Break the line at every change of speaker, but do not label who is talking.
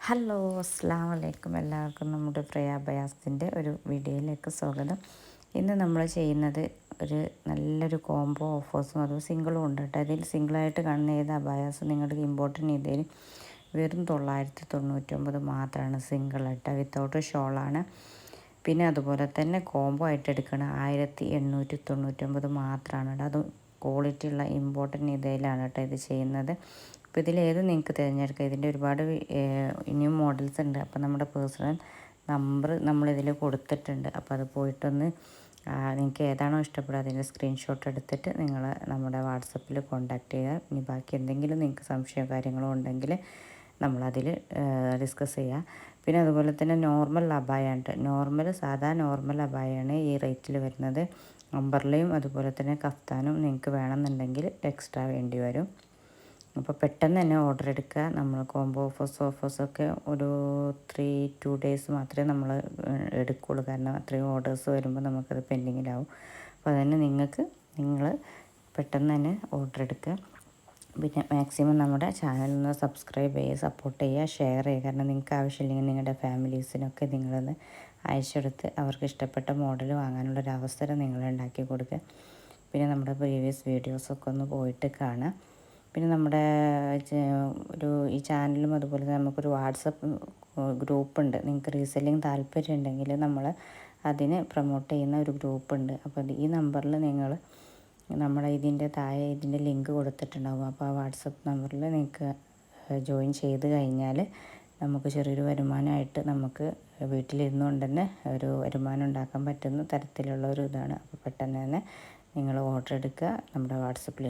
Hello അസ്സലാമു അലൈക്കും. എല്ലാവർക്കും നമ്മുടെ ഫ്രയ ബയാസിൻ്റെ ഒരു വീഡിയോയിലേക്ക് സ്വാഗതം. ഇന്ന് നമ്മൾ ചെയ്യുന്നത് നല്ലൊരു കോംബോ ഓഫേഴ്സും അതും സിംഗിളും ഉണ്ട് കേട്ടോ. അതിൽ സിംഗിളായിട്ട് കാണുന്ന ഏത് അബായാസും നിങ്ങൾക്ക് ഇമ്പോർട്ടൻ്റ് ചെയ്തതിൽ വെറും 999 മാത്രമാണ് സിംഗിൾ കേട്ടോ. വിത്തൗട്ട് ഷോളാണ്. പിന്നെ അതുപോലെ തന്നെ കോംബോ ആയിട്ട് എടുക്കണ 1899 മാത്രമാണ് കേട്ടോ. അത് ക്വാളിറ്റി ഉള്ള ഇമ്പോർട്ടൻ്റ് ചെയ്തതിലാണ് കേട്ടോ ഇത് ചെയ്യുന്നത്. അപ്പോൾ ഇതിലേത് നിങ്ങൾക്ക് തിരഞ്ഞെടുക്കാം. ഇതിൻ്റെ ഒരുപാട് ഇനിയും മോഡൽസ് ഉണ്ട്. അപ്പോൾ നമ്മുടെ പേഴ്സണൽ നമ്പർ നമ്മളിതിൽ കൊടുത്തിട്ടുണ്ട്. അപ്പോൾ അത് പോയിട്ടൊന്ന് നിങ്ങൾക്ക് ഏതാണോ ഇഷ്ടപ്പെടുക അതിൻ്റെ സ്ക്രീൻഷോട്ട് എടുത്തിട്ട് നിങ്ങൾ നമ്മുടെ വാട്സപ്പിൽ കോൺടാക്റ്റ് ചെയ്യുക. ഇനി ബാക്കി എന്തെങ്കിലും നിങ്ങൾക്ക് സംശയമോ കാര്യങ്ങളോ ഉണ്ടെങ്കിൽ നമ്മളതിൽ ഡിസ്കസ് ചെയ്യുക. പിന്നെ അതുപോലെ തന്നെ നോർമൽ അബായാണ്. സാധാ നോർമൽ അബായാണ് ഈ റേറ്റിൽ വരുന്നത്. അംബർലയും അതുപോലെ തന്നെ കഫ്താനും നിങ്ങൾക്ക് വേണമെന്നുണ്ടെങ്കിൽ എക്സ്ട്രാ വേണ്ടി വരും. അപ്പോൾ പെട്ടെന്ന് തന്നെ ഓർഡർ എടുക്കുക. നമ്മൾ കോംബോ ഓഫേഴ്സൊക്കെ ഒരു 2 ഡേയ്സ് മാത്രമേ നമ്മൾ എടുക്കുകയുള്ളൂ. കാരണം അത്രയും ഓർഡേഴ്സ് വരുമ്പോൾ നമുക്കത് പെൻഡിങ്ങിലാവും. അപ്പോൾ അതന്നെ നിങ്ങൾ പെട്ടെന്ന് തന്നെ ഓർഡർ എടുക്കുക. പിന്നെ മാക്സിമം നമ്മുടെ ചാനലൊന്ന് സബ്സ്ക്രൈബ് ചെയ്യുക, സപ്പോർട്ട് ചെയ്യുക, ഷെയർ ചെയ്യുക. കാരണം നിങ്ങൾക്ക് ആവശ്യമില്ലെങ്കിൽ നിങ്ങളുടെ ഫാമിലീസിനൊക്കെ നിങ്ങളൊന്ന് അയച്ചെടുത്ത് അവർക്ക് ഇഷ്ടപ്പെട്ട മോഡൽ വാങ്ങാനുള്ളൊരു അവസരം നിങ്ങൾ ഉണ്ടാക്കി കൊടുക്കുക. പിന്നെ നമ്മുടെ പ്രീവിയസ് വീഡിയോസൊക്കെ ഒന്ന് പോയിട്ട് കാണുക. പിന്നെ നമ്മുടെ ഈ ചാനലും അതുപോലെ തന്നെ നമുക്കൊരു വാട്സപ്പ് ഗ്രൂപ്പുണ്ട്. നിങ്ങൾക്ക് റീസെല്ലിങ് താല്പര്യം ഉണ്ടെങ്കിൽ നമ്മൾ അതിന് പ്രൊമോട്ട് ചെയ്യുന്ന ഒരു ഗ്രൂപ്പുണ്ട്. അപ്പോൾ ഈ നമ്പറിൽ നിങ്ങൾ നമ്മുടെ ഇതിൻ്റെ ലിങ്ക് കൊടുത്തിട്ടുണ്ടാകും. അപ്പോൾ ആ വാട്സപ്പ് നമ്പറിൽ നിങ്ങൾക്ക് ജോയിൻ ചെയ്ത് കഴിഞ്ഞാൽ നമുക്ക് ചെറിയൊരു വരുമാനമായിട്ട് നമുക്ക് വീട്ടിലിരുന്നുകൊണ്ട് തന്നെ ഒരു വരുമാനം ഉണ്ടാക്കാൻ പറ്റുന്ന തരത്തിലുള്ള ഒരു ഇതാണ്. അപ്പോൾ പെട്ടെന്ന് തന്നെ നിങ്ങൾ ഓർഡർ എടുക്കുക നമ്മുടെ വാട്സപ്പിൽ.